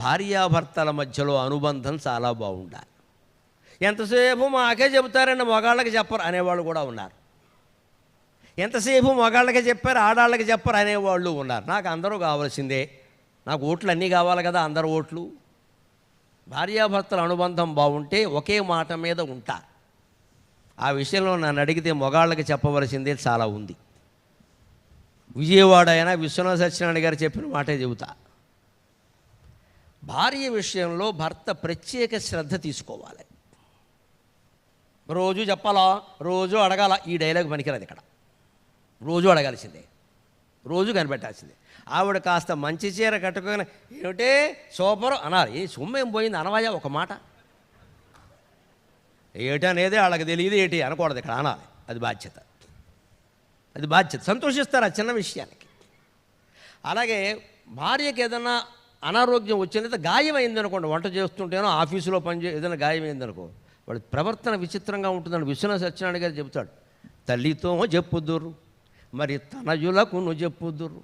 భార్యాభర్తల మధ్యలో అనుబంధం చాలా బాగుండాలి. ఎంతసేపు మాకే చెబుతారండి, మగాళ్ళకి చెప్పరు అనేవాళ్ళు కూడా ఉన్నారు. ఎంతసేపు మగాళ్ళకి చెప్పారు, ఆడాళ్ళకి చెప్పరు అనేవాళ్ళు ఉన్నారు. నాకు అందరూ కావాల్సిందే, నాకు ఓట్లు అన్నీ కావాలి కదా, అందరు ఓట్లు. భార్యాభర్తల అనుబంధం బాగుంటే ఒకే మాట మీద ఉంటారు. ఆ విషయంలో నన్ను అడిగితే మగాళ్ళకి చెప్పవలసిందే చాలా ఉంది. విజయవాడ అయినా విశ్వనాథ సత్యనారాయణ గారు చెప్పిన మాటే చెబుతా. భార్య విషయంలో భర్త ప్రత్యేక శ్రద్ధ తీసుకోవాలి. రోజు చెప్పాలా, రోజు అడగాల. ఈ డైలాగ్ పనికిరాదు ఇక్కడ. రోజు అడగాల్సిందే, రోజు కనిపెట్టాల్సిందే. ఆవిడ కాస్త మంచి చీర కట్టుకొని ఏమిటే సూపర్ అనాలి. ఏ సొమ్మేం పోయింది అనవాయా ఒక మాట. ఏటనేది వాళ్ళకి తెలియదు, ఏటి అనకూడదు ఇక్కడ, అనాలి. అది బాధ్యత, అది బాధ్యత. సంతోషిస్తారు ఆ చిన్న విషయానికి. అలాగే భార్యకి ఏదైనా అనారోగ్యం వచ్చినది, గాయం అయిందనుకోండి, వంట చేస్తుంటేనో ఆఫీసులో ఏదైనా గాయం అయిందనుకో, వాడి ప్రవర్తన విచిత్రంగా ఉంటుందని విశ్వనాథ సత్యనారాయణ గారు చెబుతాడు. తల్లితో చెప్పుదురు మరి తనయులకు చెప్పుదురు,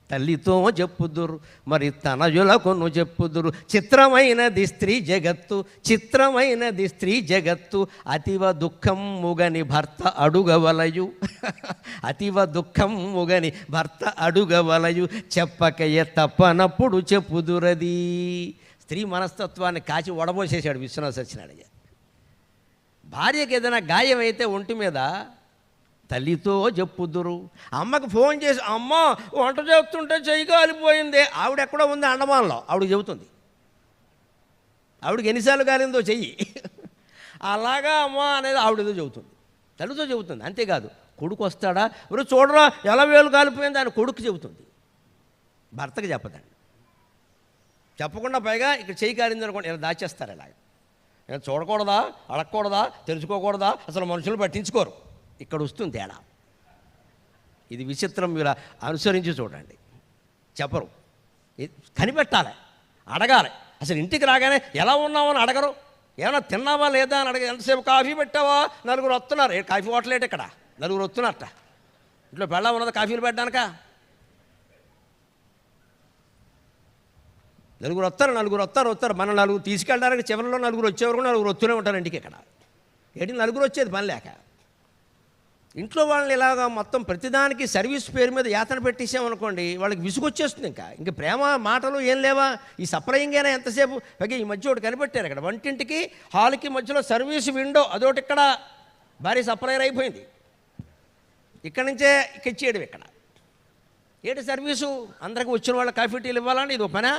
తల్లితో చెప్పుదురు మరి తనయులకు చెప్పుదురు. చిత్రమైనది స్త్రీ జగత్తు, చిత్రమైనది స్త్రీ జగత్తు, అతివ దుఃఖం ముగని భర్త అడుగవలయు, అతివ దుఃఖం ముగని భర్త అడుగవలయు, చెప్పకయ్య తప్పనప్పుడు చెప్పుదురది. స్త్రీ మనస్తత్వాన్ని కాచి వడబోసేశాడు విశ్వనాథ సత్యనారాయణ. భార్యకి ఏదైనా గాయం అయితే ఒంటి మీద తల్లితో చెప్పుదురు. అమ్మకి ఫోన్ చేసి, అమ్మ వంట చేస్తుంటే చెయ్యి కాలిపోయింది, ఆవిడ ఎక్కడో ఉంది అండమాన్లో, ఆవిడకి చెబుతుంది. ఆవిడకి ఎన్నిసార్లు కాలిందో చెయ్యి, అలాగా అమ్మ అనేది ఆవిడేదో చెబుతుంది, తల్లితో చెబుతుంది. అంతేకాదు, కొడుకు వస్తాడా, ఇప్పుడు చూడరా ఎలా వేలు కాలిపోయింది అని కొడుకు చెబుతుంది, భర్తకి చెప్పదండి. చెప్పకుండా పైగా ఇక్కడ చెయ్యి కాలింది అనుకోండి, ఇలా దాచేస్తారు. ఇలాగ చూడకూడదా, అడగకూడదా, తెలుసుకోకూడదా, అసలు మనుషులు పట్టించుకోరు. ఇక్కడ వస్తుంది తేడా. ఇది విచిత్రం, మీరు అనుసరించి చూడండి. చెప్పరు, కనిపెట్టాలి, అడగాలి. అసలు ఇంటికి రాగానే ఎలా ఉన్నామని అడగరు. ఏమన్నా తిన్నావా లేదా అని అడగ. ఎంతసేపు కాఫీ పెట్టావా, నలుగురు వస్తున్నారు. కాఫీ హోటలేట ఇక్కడ, నలుగురు వస్తున్నారట. ఇంట్లో పెళ్ళ ఉన్నది కాఫీలు పెట్టడానిక. నలుగురు వస్తారు. మన నలుగురు తీసుకెళ్ళడానికి చివరిలో నలుగురు వచ్చేవరకు నలుగురు వస్తూనే ఉంటారు ఇంటికి. ఇక్కడ ఏంటి నలుగురు వచ్చేది పని లేక. ఇంట్లో వాళ్ళని ఇలాగా మొత్తం ప్రతిదానికి సర్వీస్ పేరు మీద యాతన పెట్టేసామనుకోండి, వాళ్ళకి విసుగొచ్చేస్తుంది. ఇంకా ప్రేమ మాటలు ఏం లేవా, ఈ సప్లయింగ్ అయినా ఎంతసేపు. పైగా ఈ మధ్య ఒకటి కనిపెట్టారు ఇక్కడ, వంటింటికి హాల్కి మధ్యలో సర్వీస్ విండో, అదొకటి ఇక్కడ భారీ సప్లయర్ అయిపోయింది. ఇక్కడి నుంచే ఇచ్చేయడం. ఇక్కడ ఏంటి సర్వీసు, అందరికీ వచ్చిన వాళ్ళు కాఫీ టీలు ఇవ్వాలని ఇది ఒక పనా?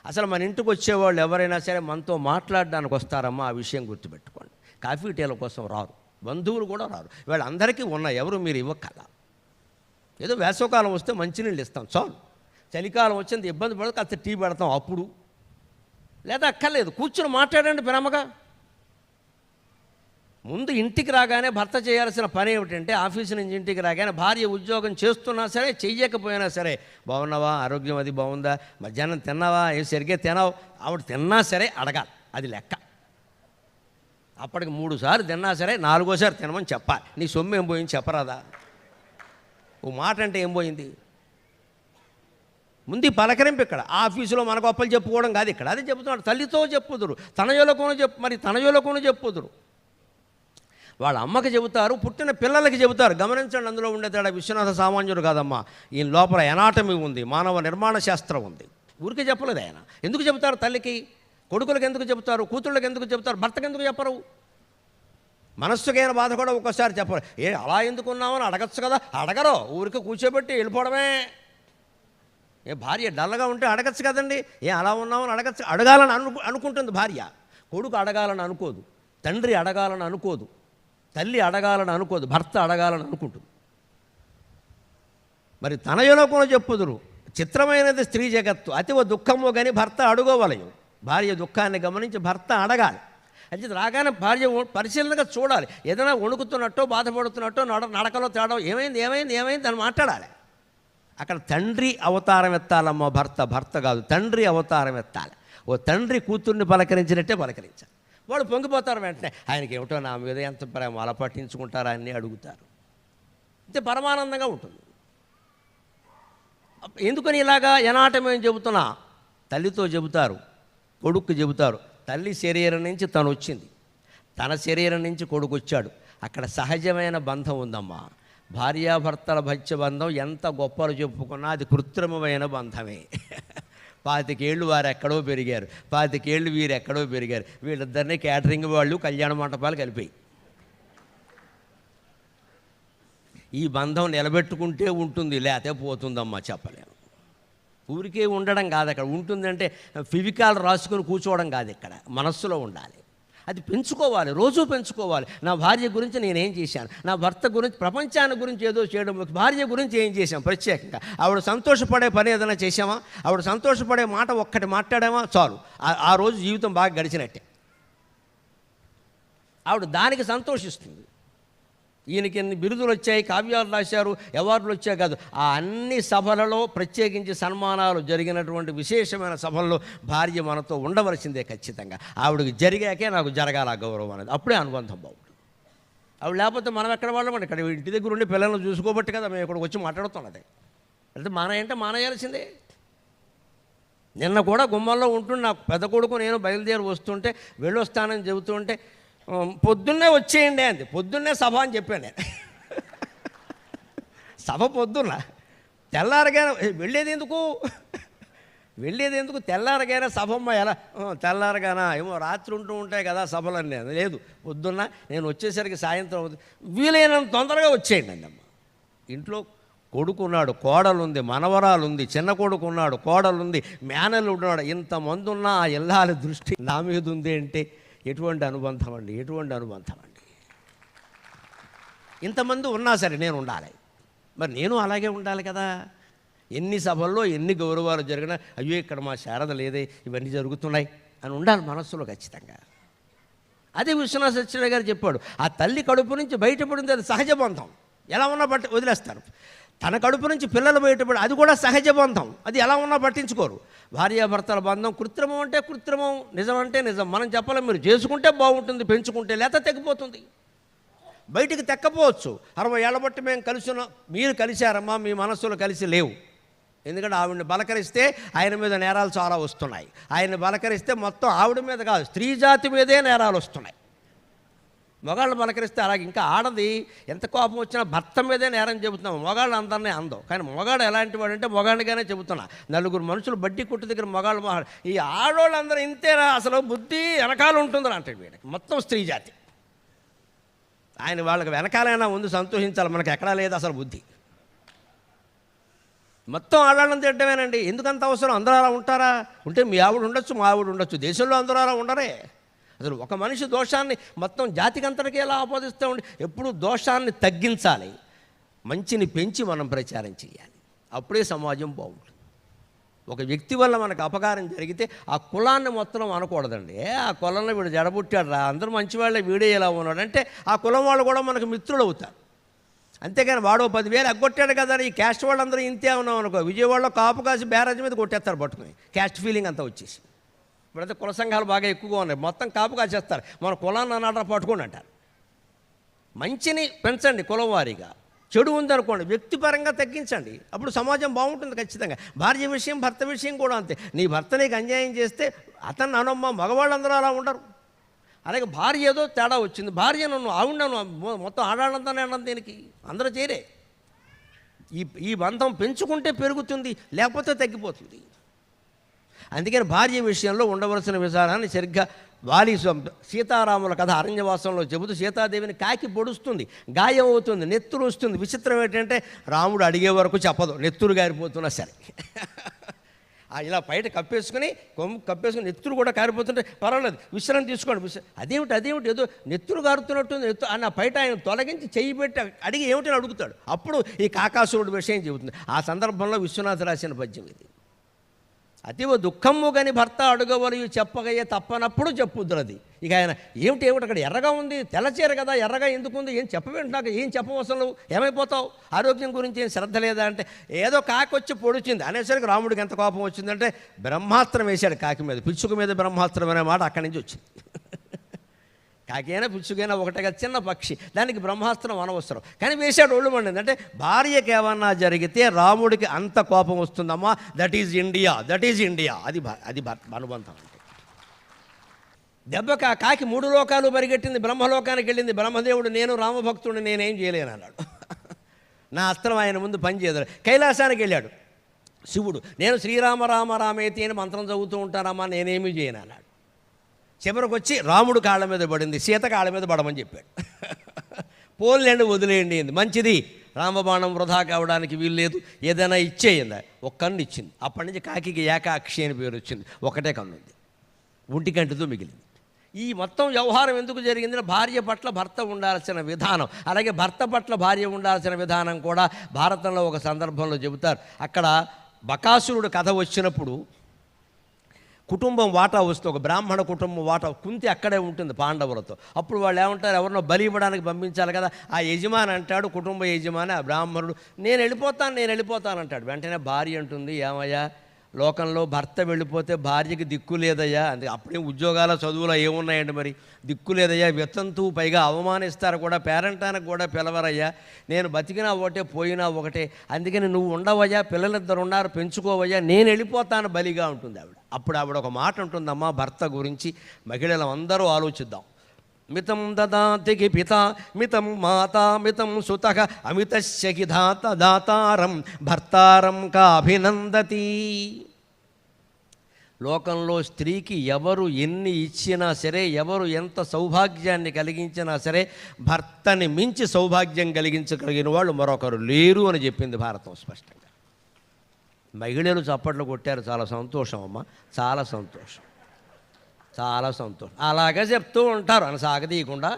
అసలు మన ఇంటికి వచ్చేవాళ్ళు ఎవరైనా సరే మనతో మాట్లాడడానికి వస్తారమ్మా, ఆ విషయం గుర్తుపెట్టుకోండి. కాఫీ టీల కోసం రారు, బంధువులు కూడా రారు. వీళ్ళందరికీ ఉన్న ఎవరు మీరు ఇవ్వక్కల. ఏదో వేసవకాలం వస్తే మంచినీళ్ళు ఇస్తాం చాలు, చలికాలం వచ్చింది ఇబ్బంది పడదు, కాస్త టీ పెడతాం అప్పుడు, లేదా అక్కర్లేదు, కూర్చుని మాట్లాడండి ప్రేమగా. ముందు ఇంటికి రాగానే భర్త చేయాల్సిన పని ఏమిటంటే, ఆఫీసు నుంచి ఇంటికి రాగానే భార్య ఉద్యోగం చేస్తున్నా సరే చెయ్యకపోయినా సరే, బాగున్నావా, ఆరోగ్యం అది బాగుందా, మధ్యాహ్నం తిన్నావా, ఏం సరిగ్గా తినావు, ఆవిడ తిన్నా సరే అడగాలి. అది లెక్క. అప్పటికి 3 సార్లు తిన్నా సరే 4వసారి తినమని చెప్పాలి. నీ సొమ్ము ఏం పోయింది చెప్పరాదా? ఓ మాట అంటే ఏం పోయింది? ముందు పలకరింపు. ఇక్కడ ఆఫీసులో మన గొప్పలు చెప్పుకోవడం కాదు. ఇక్కడ అది చెబుతున్నాడు, తల్లితో చెప్పుదురు, తనయులకును చెప్పుదురు. వాళ్ళ అమ్మకి చెబుతారు, పుట్టిన పిల్లలకి చెబుతారు. గమనించండి, అందులో ఉండే తేడా. విశ్వనాథ సామాన్యుడు కాదమ్మా, ఈయన లోపల ఎనాటమీ ఉంది, మానవ నిర్మాణ శాస్త్రం ఉంది. ఊరికే చెప్పలేదు ఆయన. ఎందుకు చెబుతారు తల్లికి? కొడుకులకు ఎందుకు చెబుతారు? కూతుళ్ళకి ఎందుకు చెబుతారు? భర్తకు ఎందుకు చెప్పరు? మనస్సుకైన బాధ కూడా ఒక్కోసారి చెప్పరు. అలా ఎందుకున్నామని అడగచ్చు కదా, అడగరు. ఊరికి కూర్చోబెట్టి వెళ్ళిపోవడమే. భార్య డల్గా ఉంటే అడగచ్చు కదండి. అలా ఉన్నామని అడగచ్చు. అడగాలని అనుకుంటుంది భార్య, కొడుకు అడగాలని అనుకోదు, తండ్రి అడగాలని అనుకోదు, తల్లి అడగాలని అనుకోదు, భర్త అడగాలని అనుకుంటుంది. మరి తనయులకు చెప్పుదురు, చిత్రమైనది స్త్రీ జగత్తు, అతివ దుఃఖము కానీ భర్త అడుగోవలయు. భార్య దుఃఖాన్ని గమనించి భర్త అడగాలి. అయితే రాగానే భార్య పరిశీలనగా చూడాలి. ఏదైనా వణుకుతున్నట్టో బాధపడుతున్నట్టో నడకలో తేడా ఏమైంది అని మాట్లాడాలి. అక్కడ తండ్రి అవతారం ఎత్తాలమ్మా భర్త కాదు, తండ్రి అవతారం ఎత్తాలి. ఓ తండ్రి కూతుర్ని పలకరించినట్టే పలకరించాలి. వాళ్ళు పొంగిపోతారు వెంటనే. ఆయనకి ఏమిటో నా మీద ఎంత ప్రేమ, అలా పట్టించుకుంటారా అని అడుగుతారు. అయితే పరమానందంగా ఉంటుంది. ఎందుకని ఇలాగా ఎనాటమేం చెబుతున్నా, తల్లితో చెబుతారు, కొడుకు చెబుతారు, తల్లి శరీరం నుంచి తను వచ్చింది, తన శరీరం నుంచి కొడుకు వచ్చాడు. అక్కడ సహజమైన బంధం ఉందమ్మా. భార్యాభర్తల మధ్య బంధం ఎంత గొప్పలు చెప్పుకున్నా అది కృత్రిమమైన బంధమే. 25 ఏళ్ళు వారు ఎక్కడో పెరిగారు, 25 ఏళ్ళు వీరు ఎక్కడో పెరిగారు. వీళ్ళిద్దరినీ క్యాటరింగ్ వాళ్ళు కళ్యాణ మంటపాలు కలిపాయి. ఈ బంధం నిలబెట్టుకుంటే ఉంటుంది, లేకపోతే పోతుందమ్మా, చెప్పలేము. ఊరికే ఉండడం కాదు అక్కడ. ఉంటుందంటే ఫివికాల్ రాసుకొని కూర్చోవడం కాదు, ఇక్కడ మనస్సులో ఉండాలి. అది పెంచుకోవాలి, రోజూ పెంచుకోవాలి. నా భార్య గురించి నేనేం చేశాను, నా భర్త గురించి, ప్రపంచాన్ని గురించి ఏదో చేయడం, భార్య గురించి ఏం చేశాం ప్రత్యేకంగా. ఆవిడ సంతోషపడే పని ఏదైనా చేసామా, ఆవిడ సంతోషపడే మాట ఒక్కటి మాట్లాడామా చాలు, ఆ రోజు జీవితం బాగా గడిచినట్టే. ఆవిడ దానికి సంతోషిస్తుంది. ఈయనకి ఎన్ని బిరుదులు వచ్చాయి, కావ్యాలు రాశారు, అవార్డులు వచ్చాయి కాదు, ఆ అన్ని సభలలో ప్రత్యేకించి సన్మానాలు జరిగినటువంటి విశేషమైన సభల్లో భార్య మనతో ఉండవలసిందే ఖచ్చితంగా. ఆవిడకి జరిగాకే నాకు జరగాల గౌరవం అనేది, అప్పుడే అనుబంధం బాగుంటుంది. ఆవిడ లేకపోతే మనం ఎక్కడ వాళ్ళమండి, ఇక్కడ ఇంటి దగ్గర ఉండి పిల్లలను చూసుకోబట్టి కదా మేము ఇక్కడికి వచ్చి మాట్లాడుతున్నది. అంటే మానేయంటే మానేయాల్సిందే. నిన్న కూడా గుమ్మంలో ఉంటుండే నాకు పెద్ద కొడుకు నేను బయలుదేరి వస్తుంటే, వెళ్ళొస్తానని చెబుతుంటే, పొద్దున్నే వచ్చేయండి అంది. పొద్దున్నే సభ అని చెప్పాను నేను. సభ పొద్దున్న, తెల్లారగానే వెళ్ళేది ఎందుకు తెల్లారగానే సభమ్మ ఎలా తెల్లారగానా ఏమో రాత్రి ఉంటాయి కదా సభలన్నీ. లేదు, పొద్దున్న నేను వచ్చేసరికి సాయంత్రం అవుతుంది, వీలైనంత తొందరగా వచ్చేయండి అండి అమ్మ. ఇంట్లో కొడుకున్నాడు, కోడలుంది, మనవరాలుంది, చిన్న కొడుకున్నాడు, కోడలుంది, మేనలు ఉన్నాడు, ఇంతమంది ఉన్న ఆ ఇల్లాలి దృష్టి నా మీద ఉంది అంటే ఎటువంటి అనుబంధం అండి, ఎటువంటి అనుబంధం అండి. ఇంతమంది ఉన్నా సరే నేను ఉండాలి, మరి నేను అలాగే ఉండాలి కదా. ఎన్ని సభల్లో ఎన్ని గౌరవాలు జరిగినా అయ్యో ఇక్కడ మా శారద లేదే, ఇవన్నీ జరుగుతున్నాయి అని ఉండాలి మనస్సులో ఖచ్చితంగా. అదే విశ్వనాథ సత్యనారాయణ గారు చెప్పాడు, ఆ తల్లి కడుపు నుంచి బయటపడింది అది సహజ బంధం. ఎలా ఉన్నా వదిలేస్తారు. తన కడుపు నుంచి పిల్లలు బయటపడి అది కూడా సహజ బంధం, అది ఎలా ఉన్నా పట్టించుకోరు. భార్యాభర్తల బంధం కృత్రిమం అంటే కృత్రిమం, నిజం అంటే నిజం. మనం చెప్పలేం, మీరు చేసుకుంటే బాగుంటుంది, పెంచుకుంటే లేత తెగిపోతుంది, బయటికి తెక్కపోవచ్చు. 60 ఏళ్ళ బట్టి మేము కలిసిన్నాం, మీరు కలిశారమ్మా, మీ మనస్సులో కలిసి లేవు. ఎందుకంటే ఆవిడని బలకరిస్తే ఆయన మీద నేరాలు చాలా వస్తున్నాయి. ఆయన్ని బలకరిస్తే మొత్తం ఆవిడ మీద కాదు, స్త్రీ జాతి మీదే నేరాలు వస్తున్నాయి. మగాళ్ళు బలకరిస్తే అలాగే. ఇంకా ఆడది ఎంత కోపం వచ్చినా భర్త మీదే నేరం చెబుతున్నాం, మగాళ్ళు అందరినీ అందం. కానీ మగాడు ఎలాంటి వాడు అంటే మగాడిగానే చెబుతున్నా. 4 మనుషులు బడ్డీ కొట్టు దగ్గర మగాళ్ళు ఈ ఆడవాళ్ళందరూ ఇంతేనా, అసలు బుద్ధి వెనకాల ఉంటుందని అంటాడు వీడికి. మొత్తం స్త్రీ జాతి. ఆయన వాళ్ళకి వెనకాలైనా ఉంది, సంతోషించాలి, మనకు ఎక్కడా లేదు అసలు బుద్ధి. మొత్తం ఆడాళ్ళని తిట్టమేనండి. ఎందుకంత అవసరం? అందరూ అలా ఉంటారా? ఉంటే మీ ఆవిడ ఉండొచ్చు, మా ఆవిడ ఉండొచ్చు, దేశంలో అందరూ అలా ఉండరే. అసలు ఒక మనిషి దోషాన్ని మొత్తం జాతికంతటికి ఎలా ఆపాదిస్తూ ఉండి, ఎప్పుడు దోషాన్ని తగ్గించాలి, మంచిని పెంచి మనం ప్రచారం చేయాలి, అప్పుడే సమాజం బాగుంటుంది. ఒక వ్యక్తి వల్ల మనకు అపకారం జరిగితే ఆ కులాన్ని మొత్తం అనకూడదండి. ఆ కులంలో వీడు జడబుట్టాడు రా, అందరూ మంచివాళ్ళే, వీడే ఎలా ఉన్నాడు అంటే ఆ కులం వాళ్ళు కూడా మనకు మిత్రులు అవుతారు. అంతేగాని వాడు 10,000 ఎగ్గొట్టాడు కదా ఈ క్యాస్ట్ వాళ్ళందరూ ఇంతే ఉన్నాం అనుకో, విజయవాడలో కాపు కాసి బ్యారేజ్ మీద కొట్టేస్తారు పట్టుకుని, క్యాస్ట్ ఫీలింగ్ అంతా వచ్చేసి. ఇప్పుడైతే కుల సంఘాలు బాగా ఎక్కువగా ఉన్నాయి, మొత్తం కాపు కాసేస్తారు, మన కులాన్ని అన్నాడు పట్టుకోండి అంటారు. మంచిని పెంచండి కులం వారీగా, చెడు ఉందనుకోండి వ్యక్తిపరంగా తగ్గించండి, అప్పుడు సమాజం బాగుంటుంది ఖచ్చితంగా. భార్య విషయం, భర్త విషయం కూడా అంతే. నీ భర్త నీకు అన్యాయం చేస్తే అతన్ని అనమ్మ, మగవాళ్ళందరూ అలా ఉండరు. అలాగే భార్య ఏదో తేడా వచ్చింది, భార్య నన్ను ఆవిడను మొత్తం ఆడాళ్ళంతానే అన్నది, దీనికి అందరూ చేరే. ఈ బంధం పెంచుకుంటే పెరుగుతుంది, లేకపోతే తగ్గిపోతుంది. అందుకని భార్య విషయంలో ఉండవలసిన విధానాన్ని సరిగ్గా వాలి సీతారాముల కథ అరణ్యవాసంలో చెబుతూ, సీతాదేవిని కాకి పొడుస్తుంది, గాయం అవుతుంది, నెత్తురు వస్తుంది. విచిత్రం ఏంటంటే రాముడు అడిగే వరకు చెప్పదు, నెత్తురు గారిపోతున్నా సరే. ఇలా బయట కప్పేసుకుని కప్పేసుకుని నెత్తురు కూడా కారిపోతుంటే పర్వాలేదు, విశ్రాంతి తీసుకోండి. అదేమిటి ఏదో నెత్తురు కారుతున్నట్టుంది అన్న బయట ఆయన తొలగించి చెయ్యి పెట్టి అడిగి ఏమిటని అడుగుతాడు. అప్పుడు ఈ కాకాసురుడు విషయం చెబుతుంది. ఆ సందర్భంలో విశ్వనాథ రాసిన పద్యం ఇది. అతివ దుఃఖము గని భర్త అడుగవలయు చెప్పగయ్యే తప్పనప్పుడు చెప్పుద్దురది. ఇక ఆయన ఏమిటి అక్కడ ఎర్రగా ఉంది, తెల్లచీర కదా, ఎర్రగా ఎందుకుంది, ఏం చెప్పవేంటి, నాకు ఏం చెప్పవసరం, ఏమైపోతావు, ఆరోగ్యం గురించి ఏం శ్రద్ధ లేదా అంటే, ఏదో కాకి వచ్చి పొడిచింది అనేసరికి రాముడికి ఎంత కోపం వచ్చిందంటే బ్రహ్మాస్త్రం వేశాడు కాకి మీద. పిచ్చుక మీద బ్రహ్మాస్త్రం అనే మాట అక్కడి నుంచి వచ్చింది. కాకైనా పిచ్చుకైనా ఒకటే కదా, చిన్న పక్షి, దానికి బ్రహ్మాస్త్రం అనవసరం. కానీ వేసాడు ఒళ్ళు మండింది. అంటే భార్యకి ఏమన్నా జరిగితే రాముడికి అంత కోపం వస్తుందమ్మా. That is India, that is India. అది అనుబంధం అంటే. దెబ్బకి ఆ కాకి 3 లోకాలు పరిగెట్టింది, బ్రహ్మలోకానికి వెళ్ళింది. బ్రహ్మదేవుడు నేను రామభక్తుడిని, నేనేం చేయలేను అన్నాడు. నా అస్త్రం ఆయన ముందు పనిచేయదు. కైలాసానికి వెళ్ళాడు శివుడు, నేను శ్రీరామ రామ రామేతి అని మంత్రం చదువుతూ ఉంటానమ్మా, నేనేమీ చేయను అన్నాడు. చివరికి వచ్చి రాముడు కాళ్ళ మీద పడింది, సీత కాళ్ళ మీద పడమని చెప్పాడు. పోన్లేండి వదిలేయండి, మంచిది, రామబాణం వృధా కావడానికి వీల్లేదు, ఏదైనా ఇచ్చేయింది. ఒక కన్ను ఇచ్చింది. అప్పటి నుంచి కాకికి ఏకాక్షి అని పేరు వచ్చింది. ఒకటే కన్ను ఉంది, ఒంటి కంటితో మిగిలింది. ఈ మొత్తం వ్యవహారం ఎందుకు జరిగిందంటే భార్య పట్ల భర్త ఉండాల్సిన విధానం, అలాగే భర్త పట్ల భార్య ఉండాల్సిన విధానం కూడా భారతంలో ఒక సందర్భంలో చెబుతారు. అక్కడ బకాసురుడు కథ వచ్చినప్పుడు కుటుంబం వాటా వస్తే, ఒక బ్రాహ్మణ కుటుంబం వాటా, కుంతి అక్కడే ఉంటుంది పాండవులతో. అప్పుడు వాళ్ళు ఏమంటారు, ఎవరినో బలి ఇవ్వడానికి పంపించాలి కదా. ఆ యజమాని అంటాడు, కుటుంబ యజమాని, ఆ బ్రాహ్మణుడు, నేను వెళ్ళిపోతాను అంటాడు. వెంటనే భార్య అంటుంది, ఏమయ్యా, లోకంలో భర్త వెళ్ళిపోతే భార్యకి దిక్కు లేదయ్యా. అందుకే అప్పుడే ఉద్యోగాల చదువులో ఏమున్నాయండి, మరి దిక్కు లేదయ్యా, వెత్తంతూ పైగా అవమానిస్తారు కూడా, పేరెంటానికి కూడా పిలవరయ్యా, నేను బతికినా ఒకటే పోయినా ఒకటే, అందుకని నువ్వు ఉండవయ్యా, పిల్లలిద్దరు ఉన్నారు, పెంచుకోవయ్యా, నేను వెళ్ళిపోతాను బలిగా ఉంటుంది ఆవిడ. అప్పుడు ఆవిడ ఒక మాట ఉంటుందమ్మా భర్త గురించి, మహిళలు అందరూ ఆలోచిద్దాం. మితం దదాతికి పిత మితం మాతా మితం సుతః అమితస్య కి దాతారం భర్తారం కాభినందతి. లోకంలో స్త్రీకి ఎవరు ఎన్ని ఇచ్చినా సరే, ఎవరు ఎంత సౌభాగ్యాన్ని కలిగించినా సరే, భర్తని మించి సౌభాగ్యం కలిగించగలిగిన వాళ్ళు మరొకరు లేరు అని చెప్పింది భారతం స్పష్టంగా. మహిళలు చప్పట్లు కొట్టారు, చాలా సంతోషం అమ్మ, చాలా సంతోషం, చాలా సంతోషం. అలాగే చెప్తూ ఉంటారు అని సాగదీయకుండా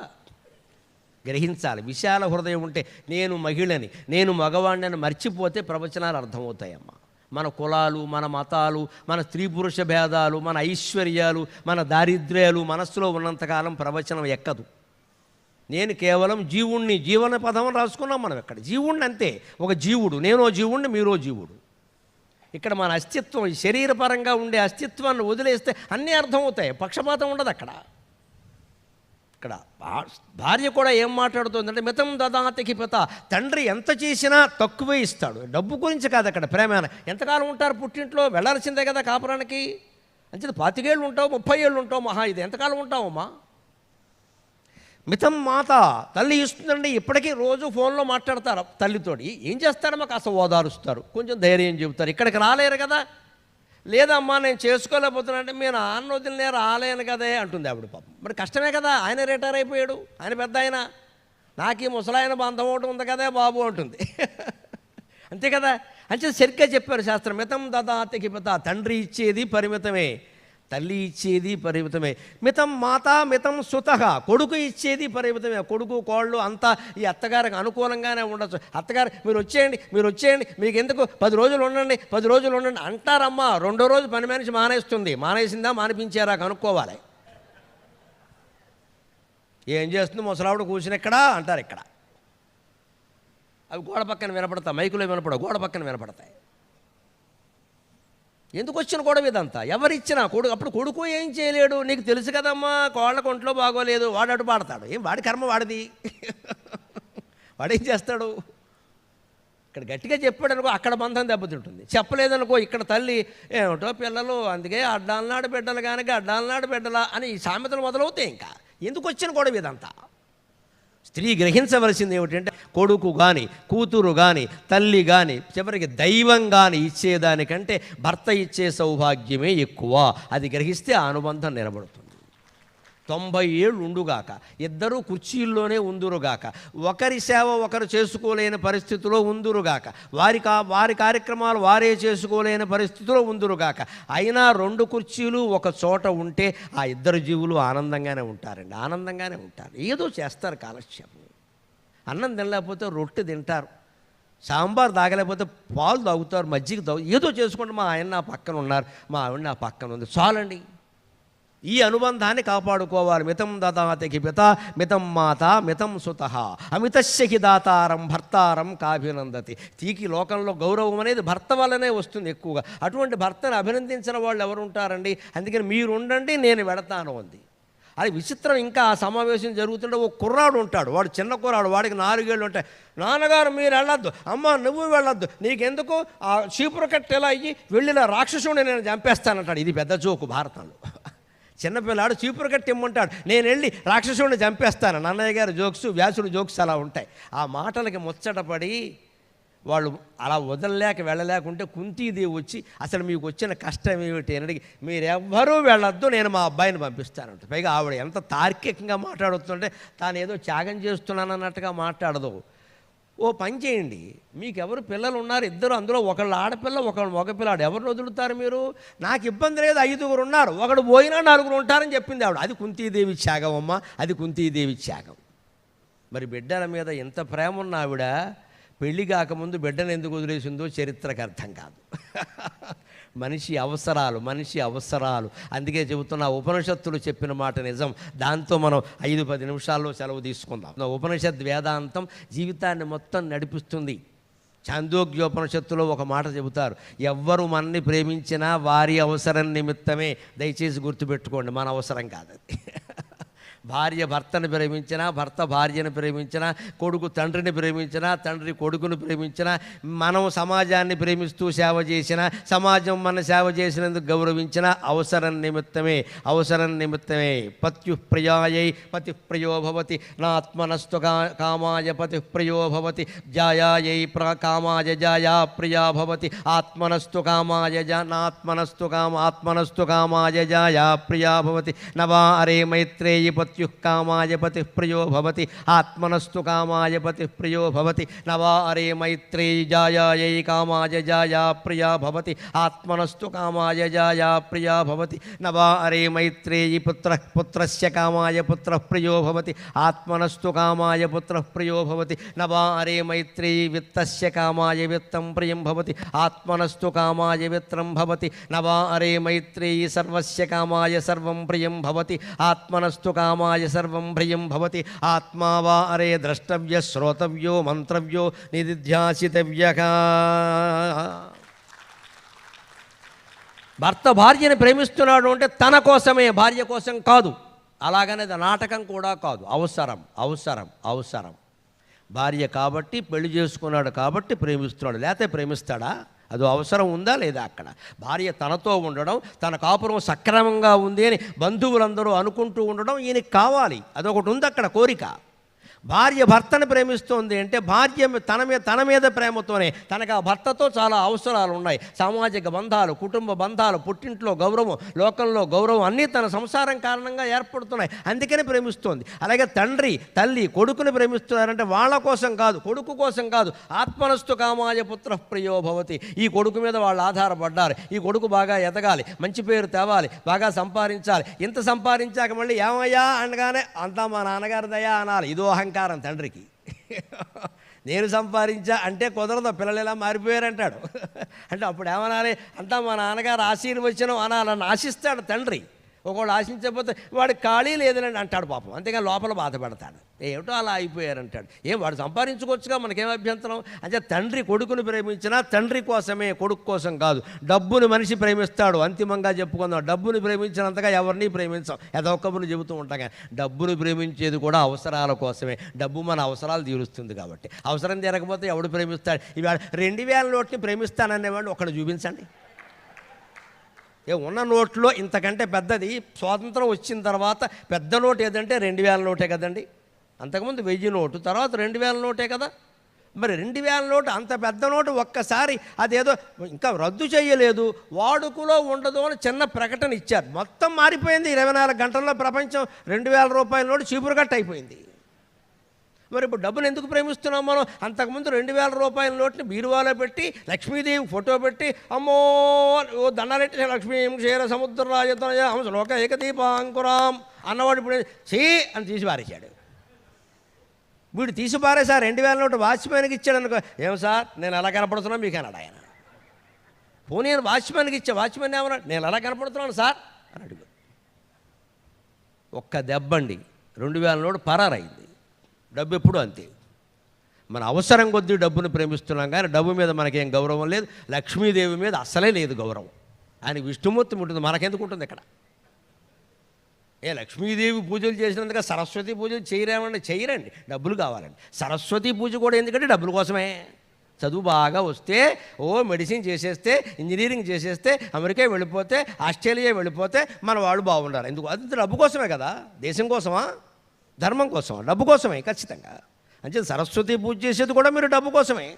గ్రహించాలి. విశాల హృదయం ఉంటే, నేను మహిళని, నేను మగవాడిని మర్చిపోతే ప్రవచనాలు అర్థమవుతాయమ్మా. మన కులాలు, మన మతాలు, మన స్త్రీ పురుష భేదాలు, మన ఐశ్వర్యాలు, మన దారిద్ర్యాలు మనస్సులో ఉన్నంతకాలం ప్రవచనం ఎక్కదు. నేను కేవలం జీవుణ్ణి, జీవన పదం రాసుకున్నాం మనం ఎక్కడ. జీవుణ్ణి అంతే, ఒక జీవుడు, నేనో జీవుణ్ణి, మీరో జీవుడు. ఇక్కడ మన అస్తిత్వం, శరీరపరంగా ఉండే అస్తిత్వాన్ని వదిలేస్తే అన్నీ అర్థమవుతాయి, పక్షపాతం ఉండదు అక్కడ. ఇక్కడ భార్య కూడా ఏం మాట్లాడుతుందంటే, మితం దదాతికి పిత, తండ్రి ఎంత చేసినా తక్కువే ఇస్తాడు. డబ్బు గురించి కాదు అక్కడ ప్రేమ. ఎంతకాలం ఉంటారు పుట్టింట్లో, వెళ్ళాల్సిందే కదా కాపురానికి. అంతే 25 ఏళ్ళు ఉంటావు, 30 ఏళ్ళు ఉంటావు మహా, ఇది ఎంతకాలం ఉంటావమ్మా. మితం మాత, తల్లి ఇస్తుందండి. ఇప్పటికీ రోజు ఫోన్లో మాట్లాడతారు తల్లితోటి. ఏం చేస్తారమ్మా, కాస్త ఓదారుస్తారు, కొంచెం ధైర్యం చెబుతారు. ఇక్కడికి రాలేరు కదా, లేదమ్మా నేను చేసుకోలేకపోతున్నానంటే, మీ నాన్న వదిలినే రాలేను కదే అంటుంది ఆవిడ. పాపం మరి కష్టమే కదా, ఆయన రిటైర్ అయిపోయాడు, ఆయన పెద్ద ఆయన, నాకు ఈ ముసలాయన బంధం ఒకటి ఉంది కదే బాబు అంటుంది. అంతే కదా. అంటే సరిగ్గా చెప్పారు శాస్త్రం. మితం దదాతికి పిత, తండ్రి ఇచ్చేది పరిమితమే, తల్లి ఇచ్చేది పరిమితమే. మితం మాతా మితం సుతః, కొడుకు ఇచ్చేది పరిమితమే. కొడుకు కోళ్ళు అంతా ఈ అత్తగారికి అనుకూలంగానే ఉండొచ్చు. అత్తగారు మీరు వచ్చేయండి, మీకు ఎందుకు 10 రోజులు ఉండండి అంటారమ్మా. 2వ రోజు పని మనిషి మానేస్తుంది. మానేసిందా, మానిపించారా కనుక్కోవాలి. ఏం చేస్తుంది ముసలావిడ కూర్చుని ఎక్కడా అంటారు. ఇక్కడ అవి గోడ పక్కన వినపడతాయి, మైకులో వినపడవు, గోడ పక్కన వినపడతాయి. ఎందుకు వచ్చిన గొడవ ఇదంతా? ఎవరిచ్చినా కొడుకు, అప్పుడు కొడుకు ఏం చేయలేడు. నీకు తెలుసు కదమ్మా, కోళ్ళకు ఒంట్లో బాగోలేదు, వాడు అటు పాడతాడు. ఏం వాడి కర్మ వాడిది, వాడేం చేస్తాడు. ఇక్కడ గట్టిగా చెప్పాడు అనుకో, అక్కడ బంధం దెబ్బతింటుంది. చెప్పలేదనుకో, ఇక్కడ తల్లి ఏమిటో పిల్లలు, అందుకే అడ్డాలనాడు బిడ్డలు కనుక అడ్డాలనాడు బిడ్డలా అని ఈ సామెతలు మొదలవుతాయి. ఇంకా ఎందుకు వచ్చిన గొడవ ఇదంతా? స్త్రీ గ్రహించవలసింది ఏమిటంటే, కొడుకు కానీ, కూతురు కానీ, తల్లి కానీ, చివరికి దైవం కానీ ఇచ్చేదానికంటే భర్త ఇచ్చే సౌభాగ్యమే ఎక్కువ. అది గ్రహిస్తే ఆ అనుబంధం నిలబడుతుంది. 90 ఏళ్ళు ఉండుగాక, ఇద్దరూ కుర్చీల్లోనే ఉందురుగాక, ఒకరి సేవ ఒకరు చేసుకోలేని పరిస్థితిలో ఉందురుగాక, వారి కార్యక్రమాలు వారే చేసుకోలేని పరిస్థితిలో ఉందురుగాక, అయినా 2 కుర్చీలు ఒక చోట ఉంటే ఆ ఇద్దరు జీవులు ఆనందంగానే ఉంటారండి, ఆనందంగానే ఉంటారు. ఏదో చేస్తారు కాలక్షేపం. అన్నం తినలేకపోతే రొట్టె తింటారు, సాంబార్ తాగలేకపోతే పాలు తాగుతారు, మజ్జిగ ఏదో చేసుకుంటే మా ఆయన నా పక్కన ఉన్నారు, మా ఆవిడ నా పక్కన ఉంది, చాలండి. ఈ అనుబంధాన్ని కాపాడుకోవాలి. మితం దదాతికి పిత మితం మాత మితం సుతః అమితస్య హి దాతారం భర్తారం కాభినందతి. తీకి లోకంలో గౌరవం అనేది భర్త వల్లనే వస్తుంది ఎక్కువగా. అటువంటి భర్తను అభినందించిన వాళ్ళు ఎవరు ఉంటారండి? అందుకని మీరు ఉండండి, నేను వెడతాను అంది. అది విచిత్రం. ఇంకా ఆ సమావేశం జరుగుతుంటే ఓ కుర్రాడు ఉంటాడు, వాడు చిన్న కుర్రాడు, వాడికి 4 ఏళ్ళు ఉంటాయి. నాన్నగారు మీరు వెళ్ళొద్దు, అమ్మ నువ్వు వెళ్ళొద్దు, నీకెందుకు ఆ చీపురు కట్ట ఎలా అయ్యి వెళ్ళిన రాక్షసుని నేను చంపేస్తానంటాడు. ఇది పెద్ద జోకు భారతంలో. చిన్నపిల్లాడు చీపురు కట్టి ఇమ్మంటాడు, నేను వెళ్ళి రాక్షసుడిని చంపేస్తాను. నన్నయ్య గారి జోక్స్, వ్యాసుడు జోక్స్ అలా ఉంటాయి. ఆ మాటలకి ముచ్చటపడి వాళ్ళు అలా వదలలేక వెళ్ళలేకుంటే కుంతీదేవి వచ్చి అసలు మీకు వచ్చిన కష్టం ఏమిటి అని అడిగి, మీరెవ్వరూ వెళ్ళొద్దు, నేను మా అబ్బాయిని పంపిస్తానంట. పైగా ఆవిడ ఎంత తార్కికంగా మాట్లాడుతుంటే తాను ఏదో త్యాగం చేస్తున్నాను అన్నట్టుగా మాట్లాడదు. ఓ పని చేయండి, మీకు ఎవరు పిల్లలు ఉన్నారు, ఇద్దరు, అందులో ఒకళ్ళు ఆడపిల్ల ఒకళ్ళు మగపిల్లాడు, ఎవరిని వదులుతారు మీరు? నాకు ఇబ్బంది లేదు, 5గురు ఉన్నారు, ఒకడు పోయినా 4గురు ఉంటారని చెప్పింది ఆవిడ. అది కుంతీదేవి త్యాగం అమ్మ, అది కుంతీదేవి త్యాగం. మరి బిడ్డల మీద ఎంత ప్రేమ ఉన్న ఆవిడ పెళ్లి కాకముందు బిడ్డను ఎందుకు వదిలేసిందో చరిత్రకు అర్థం కాదు. మనిషి అవసరాలు. అందుకే చెబుతున్న ఉపనిషత్తులు చెప్పిన మాట నిజం. దాంతో మనం 5-10 నిమిషాల్లో సెలవు తీసుకుందాం. ఉపనిషత్ వేదాంతం జీవితాన్ని మొత్తం నడిపిస్తుంది. ఛాందోగ్యోపనిషత్తులో ఒక మాట చెబుతారు, ఎవ్వరు మనని ప్రేమించినా వారి అవసరం నిమిత్తమే. దయచేసి గుర్తుపెట్టుకోండి, మన అవసరం కాదది. భార్య భర్తను ప్రేమించినా, భర్త భార్యను ప్రేమించినా, కొడుకు తండ్రిని ప్రేమించినా, తండ్రి కొడుకును ప్రేమించినా, మనం సమాజాన్ని ప్రేమిస్తూ సేవ చేసినా, సమాజం మన సేవ చేసినందుకు గౌరవించినా అవసరం నిమిత్తమే. పత్యుఃప్రియాయై పతిఃప్రియో భవతి, నాత్మనస్తు కామాయ పతిఃప్రియో భవతి, జాయాయై కామాయ జాయా ప్రియా భవతి, ఆత్మనస్తు కామాయ నాత్మనస్తు కామాయ జాయా ప్రియా భవతి. నవా అరే మైత్రేయి కామాయ పతిః ప్రియో భవతి, ఆత్మనస్తు కామాయ పతిః ప్రియో భవతి. నవా అరే మైత్రేయి జాయాయై కామాయ జాయా ప్రియా భవతి, ఆత్మనస్తు కామాయ జాయా ప్రియా భవతి. నవా అరే మైత్రేయి పుత్రస్య కామాయ పుత్రః ప్రియో భవతి, ఆత్మనస్తు కామాయ పుత్రః ప్రియో భవతి. నవా అరే మైత్రేయి విత్తస్య కామాయ విత్తం ప్రియం భవతి, ఆత్మనస్తు కామాయ విత్తం భవతి. నవా అరే మైత్రేయి సర్వస్య కామాయ సర్వం ప్రియం భవతి, ఆత్మనస్తు కామాయ సర్వం ప్రియం భవతి. ఆత్మా వా అరే ద్రష్టవ్య శ్రోతవ్యో మంత్రవ్యో నిధిధ్యాసితవ్యః. భర్త భార్యని ప్రేమిస్తున్నాడు అంటే తన కోసమే, భార్య కోసం కాదు. అలాగనే నాటకం కూడా కాదు. అవసరం. భార్య కాబట్టి పెళ్లి చేసుకున్నాడు కాబట్టి ప్రేమిస్తున్నాడు, లేకపోతే ప్రేమిస్తాడా? అదో అవసరం ఉందా లేదా? అక్కడ భార్య తనతో ఉండడం, తన కాపురం సక్రమంగా ఉంది అని బంధువులందరూ అనుకుంటూ ఉండడం ఈయనకి కావాలి. అదొకటి ఉంది అక్కడ, కోరిక. భార్య భర్తను ప్రేమిస్తోంది అంటే భార్య తన మీద ప్రేమతోనే. తనకు ఆ భర్తతో చాలా అవసరాలు ఉన్నాయి, సామాజిక బంధాలు, కుటుంబ బంధాలు, పుట్టింట్లో గౌరవం, లోకంలో గౌరవం అన్నీ తన సంసారం కారణంగా ఏర్పడుతున్నాయి. అందుకని ప్రేమిస్తోంది. అలాగే తండ్రి తల్లి కొడుకుని ప్రేమిస్తున్నారంటే వాళ్ళ కోసం కాదు, కొడుకు కోసం కాదు. ఆత్మనస్తు కామాయ పుత్రః ప్రియో భవతి. ఈ కొడుకు మీద వాళ్ళు ఆధారపడ్డారు, ఈ కొడుకు బాగా ఎదగాలి, మంచి పేరు తేవాలి, బాగా సంపాదించాలి. ఇంత సంపాదించాక మళ్ళీ ఏమయ్యా అనగానే అంతా మా నాన్నగారిదయా అనాలి. ఇదో అహంకారం తండ్రికి. నేను సంపాదించా అంటే కుదరదు, పిల్లలు ఇలా మారిపోయారంటాడు. అంటే అప్పుడు ఏమనాలి? అంతా మా నాన్నగారు ఆశీర్వచనం అనాలని ఆశిస్తాడు తండ్రి. ఒకళ్ళు ఆశించకపోతే వాడు ఖాళీ లేదని అంటాడు పాపం, అంతేగాని లోపల బాధపడతాడు. ఏమిటో అలా అయిపోయారంటాడు. వాడు సంపాదించుకోవచ్చుగా, మనకేం అభ్యంతరం? అంటే తండ్రి కొడుకుని ప్రేమించినా తండ్రి కోసమే, కొడుకు కోసం కాదు. డబ్బుని మనిషి ప్రేమిస్తాడు, అంతిమంగా చెప్పుకుందాం. డబ్బుని ప్రేమించినంతగా ఎవరిని ప్రేమించాం, ఏదొక్కబుని చెబుతూ ఉంటాం. డబ్బుని ప్రేమించేది కూడా అవసరాల కోసమే. డబ్బు మన అవసరాలు తీరుస్తుంది కాబట్టి. అవసరం తీరకపోతే ఎవడు ప్రేమిస్తాడు? ఇవాళ 2000 నోట్ని ప్రేమిస్తాననేవాడిని ఒక్కడు చూపించండి. ఉన్న నోట్లో ఇంతకంటే పెద్దది స్వాతంత్రం వచ్చిన తర్వాత పెద్ద నోటు ఏదంటే 2000 నోటే కదండి. అంతకుముందు 1000 నోటు, తర్వాత 2000 నోటే కదా. మరి 2000 నోటు, అంత పెద్ద నోటు ఒక్కసారి అదేదో ఇంకా రద్దు చేయలేదు, వాడుకలో ఉండదు అని చిన్న ప్రకటన ఇచ్చారు. మొత్తం మారిపోయింది. 24 గంటల్లో ప్రపంచం 2000 రూపాయల నోటు చీపురు కట్ట అయిపోయింది. మరి ఇప్పుడు డబ్బును ఎందుకు ప్రేమిస్తున్నాం మనం? అంతకుముందు 2000 రూపాయల నోట్ని బీరువాలో పెట్టి లక్ష్మీదేవి ఫోటో పెట్టి అమ్మో ఓ దండాలెట్టి లక్ష్మీం క్షీర సముద్రరాజతనయ హంసలోక ఏకదీపాంకురాం అన్నవాడు ఇప్పుడు చీ అని తీసి పారేశాడు. వీడు తీసి పారేసా 2000 నోటు వాచ్మెన్కి ఇచ్చాడు అనుకో, ఏం సార్ నేను ఎలా కనపడుతున్నా మీకు అన్నాడు ఆయన. పోనీ నేను వాచ్మెన్కి ఇచ్చా, వాచ్మెన్ ఏమన్నాడు, నేను ఎలా కనపడుతున్నాను సార్ అని అడుగు. ఒక్క దెబ్బండి 2000 నోటు పరారైంది. డబ్బు ఎప్పుడు అంతే. మన అవసరం కొద్దీ డబ్బును ప్రేమిస్తున్నాం కానీ డబ్బు మీద మనకేం గౌరవం లేదు. లక్ష్మీదేవి మీద అసలే లేదు గౌరవం. ఆయన విష్ణుమూర్తి ఉంటుంది, మనకెందుకు ఉంటుంది ఇక్కడ? లక్ష్మీదేవి పూజలు చేసినందుకు సరస్వతి పూజలు చేయరేమండి? చేయరండి, డబ్బులు కావాలండి. సరస్వతి పూజ కూడా ఎందుకంటే డబ్బుల కోసమే. చదువు బాగా వస్తే మెడిసిన్ చేసేస్తే, ఇంజనీరింగ్ చేసేస్తే, అమెరికా వెళ్ళిపోతే, ఆస్ట్రేలియా వెళ్ళిపోతే మన వాళ్ళు బాగుండాలి. ఎందుకు? అది డబ్బు కోసమే కదా. దేశం కోసమా, ధర్మం కోసమా? డబ్బు కోసమే ఖచ్చితంగా. అంటే సరస్వతి పూజ చేసేది కూడా మీరు డబ్బు కోసమే,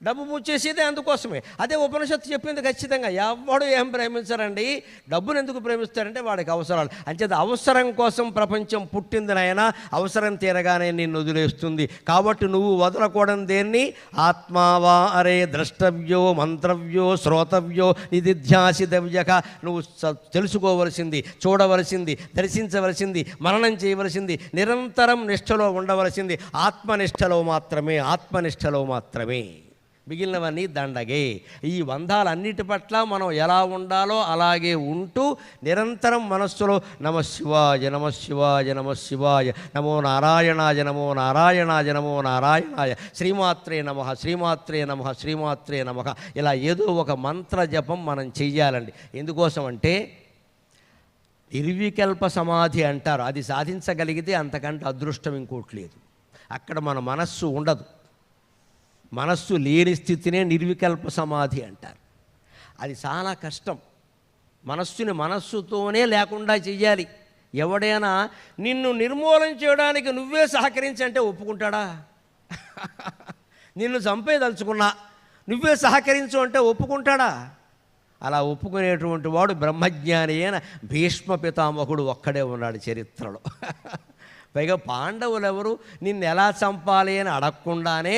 డబ్బు పూజ చేసేది అందుకోసమే. అదే ఉపనిషత్తు చెప్పింది ఖచ్చితంగా. ఎవడు ఏం ప్రేమించారండి? డబ్బును ఎందుకు ప్రేమిస్తారంటే వాడికి అవసరాలు. అంచేది అవసరం కోసం ప్రపంచం పుట్టింది నాయన. అవసరం తీరగానే నిన్ను వదిలేస్తుంది. కాబట్టి నువ్వు వదలకూడని దేన్ని? ఆత్మావా అరే ద్రష్టవ్యో మంత్రవ్యో శ్రోతవ్యో నిధిధ్యాసితవ్యక. నువ్వు తెలుసుకోవలసింది, చూడవలసింది, దర్శించవలసింది, మననం చేయవలసింది, నిరంతరం నిష్ఠలో ఉండవలసింది ఆత్మనిష్టలో మాత్రమే. ఆత్మనిష్టలో మాత్రమే. మిగిలినవన్నీ దండగే. ఈ బంధాలన్నిటి పట్ల మనం ఎలా ఉండాలో అలాగే ఉంటూ నిరంతరం మనస్సులో నమశివాయ నమశివాయ నమశివాయ, నమో నారాయణాయ నమో నారాయణాయ నమో నారాయణాయ, శ్రీమాత్రే నమః శ్రీమాత్రే నమః శ్రీమాత్రే నమః, ఇలా ఏదో ఒక మంత్ర జపం మనం చెయ్యాలండి. ఎందుకోసం అంటే నిర్వికల్ప సమాధి అంటారు. అది సాధించగలిగితే అంతకంటే అదృష్టం ఇంకోటి లేదు. అక్కడ మన మనస్సు ఉండదు. మనస్సు లేని స్థితినే నిర్వికల్ప సమాధి అంటారు. అది చాలా కష్టం. మనస్సుని మనస్సుతోనే లేకుండా చెయ్యాలి. ఎవడైనా నిన్ను నిర్మూలన చేయడానికి నువ్వే సహకరించంటే ఒప్పుకుంటాడా? నిన్ను చంపేదలుచుకున్నా నువ్వే సహకరించు అంటే ఒప్పుకుంటాడా? అలా ఒప్పుకునేటువంటి వాడు బ్రహ్మజ్ఞాని అయిన భీష్మ పితామహుడు ఒక్కడే ఉన్నాడు చరిత్రలో. పైగా పాండవులు ఎవరు నిన్ను ఎలా చంపాలి అని అడగకుండానే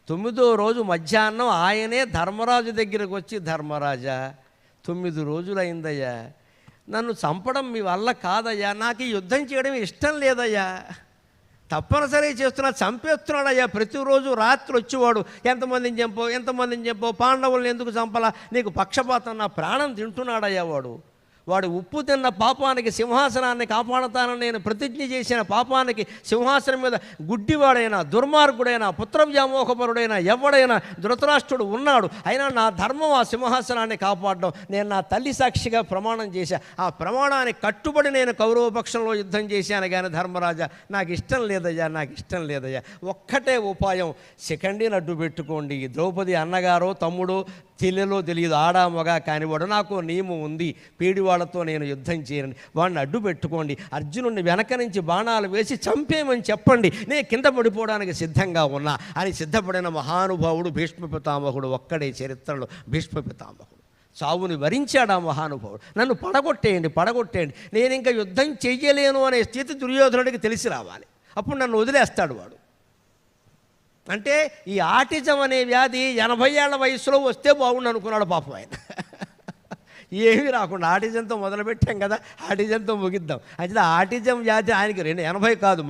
9వ రోజు మధ్యాహ్నం ఆయనే ధర్మరాజు దగ్గరకు వచ్చి, ధర్మరాజా 9 రోజులైందయ్యా, నన్ను చంపడం మీ వల్ల కాదయ్యా, నాకు ఈ యుద్ధం చేయడం ఇష్టం లేదయ్యా, తప్పనిసరి చేస్తున్నా, చంపేస్తున్నాడయ్యా. ప్రతిరోజు రాత్రి వచ్చేవాడు, ఎంతమందిని చంపో పాండవుల్ని ఎందుకు చంపలా, నీకు పక్షపాతం, నా ప్రాణం తింటున్నాడయ్యా వాడు ఉప్పు తిన్న పాపానికి సింహాసనాన్ని కాపాడతానని నేను ప్రతిజ్ఞ చేసిన పాపానికి సింహాసనం మీద గుడ్డివాడైనా దుర్మార్గుడైనా పుత్రవ్యామోహపరుడైనా ఎవడైనా ధృతరాష్ట్రుడు ఉన్నాడు. అయినా నా ధర్మం ఆ సింహాసనాన్ని కాపాడడం. నేను నా తల్లి సాక్షిగా ప్రమాణం చేశా. ఆ ప్రమాణానికి కట్టుబడి నేను కౌరవపక్షంలో యుద్ధం చేశాను. కానీ ధర్మరాజా నాకు ఇష్టం లేదయ్యా. ఒక్కటే ఉపాయం, సెకండీని అడ్డు పెట్టుకోండి. ద్రౌపది అన్నగారో తమ్ముడో చెల్లెలో తెలియదు, ఆడా మగ కానివాడు, నాకు నియమం ఉంది, పీడివాళ్లతో నేను యుద్ధం చేయను, వాడిని అడ్డు పెట్టుకోండి, అర్జునుడిని వెనక నుంచి బాణాలు వేసి చంపేమని చెప్పండి, నేను కింద పడిపోవడానికి సిద్ధంగా ఉన్నా అని సిద్ధపడిన మహానుభావుడు భీష్మ పితామహుడు ఒక్కడే చరిత్రలో. భీష్మ పితామహుడు చావుని వరించాడు. ఆ మహానుభావుడు నన్ను పడగొట్టేయండి, నేను ఇంకా యుద్ధం చెయ్యలేను అనే స్థితి దుర్యోధనుడికి తెలిసి రావాలి. అప్పుడు నన్ను వదిలేస్తాడు వాడు. అంటే ఈ ఆటిజం అనే వ్యాధి 80 ఏళ్ల వయసులో వస్తే బాగుండు అనుకున్నాడు పాపం ఆయన. ఏమీ రాకుండా ఆటిజంతో మొదలుపెట్టాం కదా, ఆటిజంతో ముగిద్దాం. అయితే ఆటిజం వ్యాధి ఆయనకి 80 కాదు,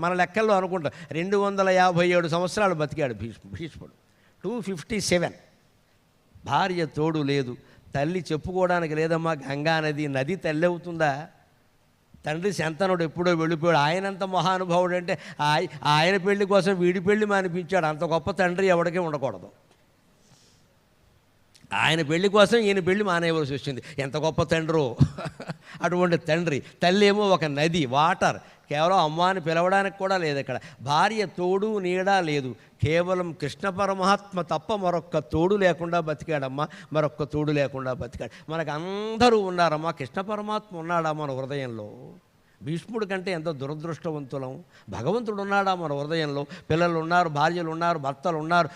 మన లెక్కల్లో అనుకుంటాం 257 సంవత్సరాలు బతికాడు భీష్ముడు. 257. భార్య తోడు లేదు, తల్లి చెప్పుకోవడానికి లేదమ్మా. గంగా నది తల్లి అవుతుందా? తండ్రి శంతనుడు ఎప్పుడో వెళ్ళిపోయాడు. ఆయనంత మహానుభావుడు అంటే ఆయన పెళ్లి కోసం వీడి పెళ్లి మానిపించాడు. అంత గొప్ప తండ్రి ఎవరికీ ఉండకూడదు. ఆయన పెళ్లి కోసం ఈయన పెళ్లి మానేయవలసి వచ్చింది. ఎంత గొప్ప తండ్రో అటువంటి తండ్రి. తల్లి ఏమో ఒక నది, వాటర్, కేవలం అమ్మ అని పిలవడానికి కూడా లేదు అక్కడ. భార్య తోడు నీడ లేదు, కేవలం కృష్ణ పరమాత్మ తప్ప మరొక్క తోడు లేకుండా బతికాడమ్మా, మరొక్క తోడు లేకుండా బతికాడు. మనకు అందరూ ఉన్నారమ్మా, కృష్ణ పరమాత్మ ఉన్నాడా మన హృదయంలో? భీష్ముడి కంటే ఎంతో దురదృష్టవంతులం. భగవంతుడు ఉన్నాడా మన హృదయంలో? పిల్లలు ఉన్నారు, భార్యలు ఉన్నారు, భర్తలు ఉన్నారు,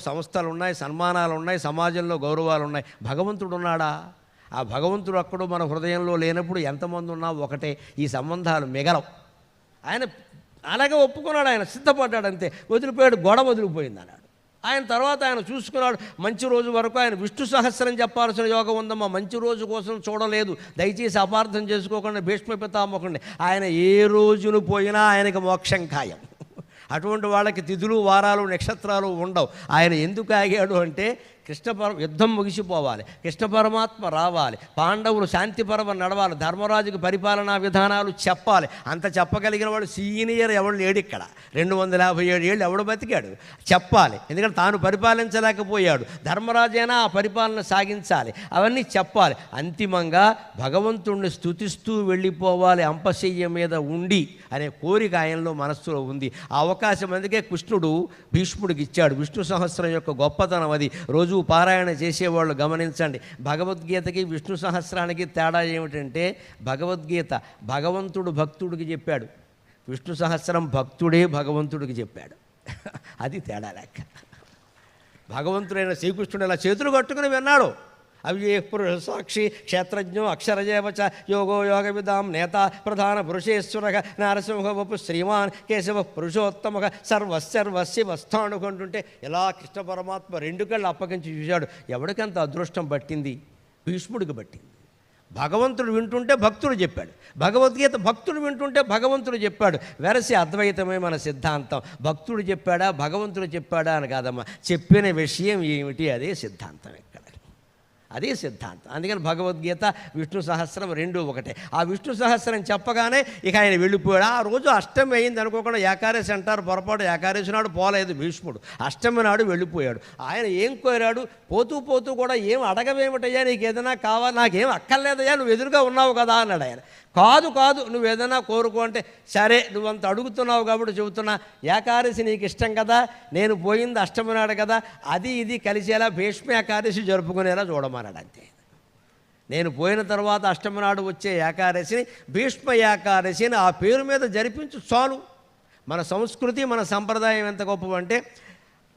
సంస్థలు ఉన్నాయి, సన్మానాలు ఉన్నాయి, సమాజంలో గౌరవాలు ఉన్నాయి. భగవంతుడు ఉన్నాడా? ఆ భగవంతుడు అక్కడు మన హృదయంలో లేనప్పుడు ఎంతమంది ఉన్నా ఒకటే. ఈ సంబంధాలు మిగలవు. ఆయన అలాగే ఒప్పుకున్నాడు, ఆయన సిద్ధపడ్డాడు, అంతే. వదిలిపోయాడు, గొడవ వదిలిపోయింది అన్నాడు. ఆయన తర్వాత ఆయన చూసుకున్నాడు. మంచి రోజు వరకు ఆయన విష్ణు సహస్రం చెప్పాల్సిన యోగం ఉందమ్మా, మంచి రోజు కోసం చూడలేదు. దయచేసి అపార్థం చేసుకోకుండా భీష్మ పితామహుడిని. ఆయన ఏ రోజును పోయినా ఆయనకి మోక్షం ఖాయం. అటువంటి వాళ్ళకి తిథులు వారాలు నక్షత్రాలు ఉండవు. ఆయన ఎందుకు ఆగాడు అంటే యుద్ధం ముగిసిపోవాలి, కృష్ణ పరమాత్మ రావాలి, పాండవులు శాంతి పర్వం నడవాలి, ధర్మరాజుకి పరిపాలనా విధానాలు చెప్పాలి. అంత చెప్పగలిగిన వాడు సీనియర్ ఎవడు లేడు ఇక్కడ. 257 ఏళ్ళు ఎవడు బతికాడు చెప్పాలి. ఎందుకంటే తాను పరిపాలించలేకపోయాడు, ధర్మరాజైనా ఆ పరిపాలన సాగించాలి, అవన్నీ చెప్పాలి. అంతిమంగా భగవంతుణ్ణి స్తుతిస్తూ వెళ్ళిపోవాలి అంపశయ్య మీద ఉండి అనే కోరిక ఆయనలో మనస్సులో ఉంది. ఆ అవకాశం అందుకే కృష్ణుడు భీష్ముడికి ఇచ్చాడు. విష్ణు సహస్రం యొక్క గొప్పతనం అది. రోజు పారాయణ చేసేవాళ్ళు గమనించండి. భగవద్గీతకి విష్ణు సహస్రానికి తేడా ఏమిటంటే, భగవద్గీత భగవంతుడు భక్తుడికి చెప్పాడు, విష్ణు సహస్రం భక్తుడే భగవంతుడికి చెప్పాడు. అది తేడా లెక్క. భగవంతుడైన శ్రీకృష్ణుడు ఇలా చేతులు కట్టుకుని విన్నాడు. అవి పురుష సాక్షి క్షేత్రజ్ఞో అక్షరజేవచ యోగో యోగ విదాం నేత ప్రధాన పురుషేశ్వర నరసింహ వపు శ్రీమాన్ కేశవ పురుషోత్తమ సర్వస్సర్వస్య వస్తానుకుంటుంటే ఇలా కృష్ణ పరమాత్మ 2 కళ్ళు అప్పగించి చూశాడు. ఎవడికంత అదృష్టం పట్టింది? భీష్ముడికి పట్టింది. భగవంతుడు వింటుంటే భక్తుడు చెప్పాడు, భగవద్గీత భక్తుడు వింటుంటే భగవంతుడు చెప్పాడు. వెరసి అద్వైతమే మన సిద్ధాంతం. భక్తుడు చెప్పాడా భగవంతుడు చెప్పాడా అని కాదమ్మా, చెప్పిన విషయం ఏమిటి అదే సిద్ధాంతం. ఇక్కడ అదే సిద్ధాంతం. అందుకని భగవద్గీత విష్ణు సహస్రం 2 ఒకటే. ఆ విష్ణు సహస్రం చెప్పగానే ఇక ఆయన వెళ్ళిపోయాడు. ఆ రోజు అష్టమి అయింది అనుకోకుండా ఏకాదశి అంటారు, పొరపాటు ఏకాదశి నాడు పోలేదు భీష్ముడు, అష్టమి నాడు వెళ్ళిపోయాడు. ఆయన ఏం కోరాడు? పోతూ పోతూ కూడా ఏం అడగవేమిటయ్యా, నీకు ఏదైనా కావాలి, నాకేం అక్కర్లేదయ్యా, నువ్వు ఎదురుగా ఉన్నావు కదా అన్నాడు ఆయన. కాదు నువ్వు ఏదైనా కోరుకో అంటే, సరే నువ్వంత అడుగుతున్నావు కాబట్టి చెబుతున్నా, ఏకాదశి నీకు ఇష్టం కదా, నేను పోయింది అష్టమి నాడు కదా, అది ఇది కలిసేలా భీష్మ ఏకాదశి జరుపుకునేలా చూడమన్నాడు. అంతే. నేను పోయిన తర్వాత అష్టమి నాడు వచ్చే ఏకాదశిని భీష్మ ఏకాదశిని ఆ పేరు మీద జరిపించు చాలు. మన సంస్కృతి మన సంప్రదాయం ఎంత గొప్పవంటే,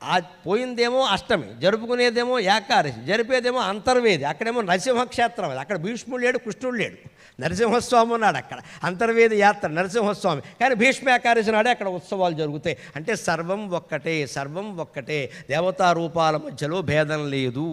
ఆ పోయిందేమో అష్టమి, జరుపుకునేదేమో ఏకాదశి, జరిపేదేమో అంతర్వేది. అక్కడేమో నరసింహక్షేత్రం, అది అక్కడ భీష్ముడు లేడు, కృష్ణుడు లేడు, నరసింహస్వామి ఉన్నాడు అక్కడ. అంతర్వేది యాత్ర నరసింహస్వామి, కానీ భీష్మ ఏకాదశి నాడే అక్కడ ఉత్సవాలు జరుగుతాయి. అంటే సర్వం ఒక్కటే, సర్వం ఒక్కటే, దేవతా రూపాల మధ్యలో భేదం లేదు.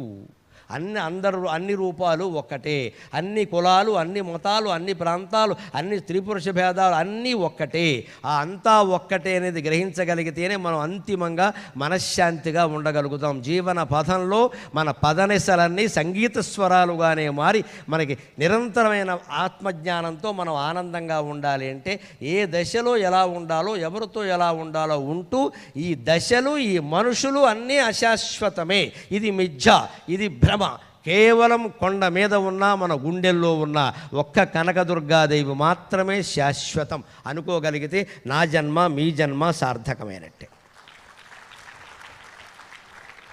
అన్ని రూపాలు ఒక్కటే, అన్ని కులాలు, అన్ని మతాలు, అన్ని ప్రాంతాలు, అన్ని స్త్రీ పురుష భేదాలు అన్నీ ఒక్కటే. ఆ అంతా ఒక్కటే అనేది గ్రహించగలిగితేనే మనం అంతిమంగా మనశ్శాంతిగా ఉండగలుగుతాం. జీవన పథంలో మన పదనిసలన్నీ సంగీత స్వరాలుగానే మారి మనకి నిరంతరమైన ఆత్మజ్ఞానంతో మనం ఆనందంగా ఉండాలి. అంటే ఏ దశలో ఎలా ఉండాలో, ఎవరితో ఎలా ఉండాలో ఉంటూ, ఈ దశలు ఈ మనుషులు అన్నీ అశాశ్వతమే, ఇది మిథ్య, ఇది భ్రమ. కేవలం కొండ మీద ఉన్న మన గుండెల్లో ఉన్న ఒక్క కనకదుర్గాదేవి మాత్రమే శాశ్వతం అనుకోగలిగితే నా జన్మ మీ జన్మ సార్థకమైనట్టే.